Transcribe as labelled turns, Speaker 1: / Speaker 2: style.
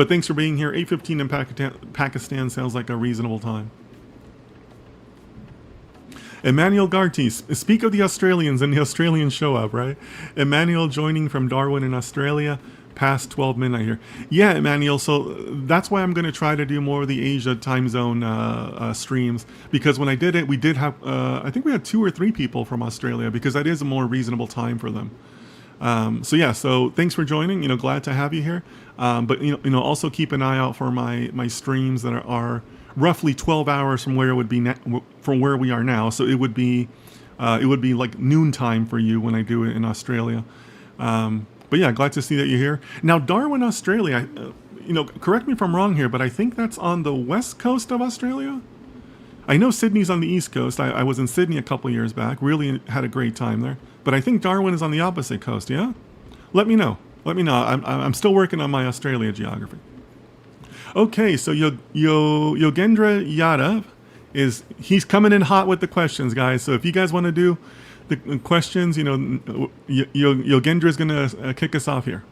Speaker 1: But thanks for being here. 8:15 in Pakistan sounds like a reasonable time. Emmanuel Gartis, speak of the Australians and the Australian show up, right? Emmanuel joining from Darwin in Australia, past 12 midnight here. Yeah, Emmanuel, so that's why I'm going to try to do more of the Asia time zone streams, because when I did it, we did have, I think we had 2 or 3 people from Australia, because that is a more reasonable time for them. So yeah, so thanks for joining, glad to have you here. But also keep an eye out for my streams that are roughly 12 hours from where it would be from where we are now. So it would be like noontime for you when I do it in Australia. But yeah, glad to see that you're here. Now, Darwin, Australia, correct me if I'm wrong here, but I think that's on the west coast of Australia. I know Sydney's on the east coast. I was in Sydney a couple years back. Really had a great time there. But I think Darwin is on the opposite coast, yeah? Let me know. I'm still working on my Australia geography. Okay, so Yogendra Yadav he's coming in hot with the questions, guys. So if you guys want to do the questions, Yogendra is going to kick us off here.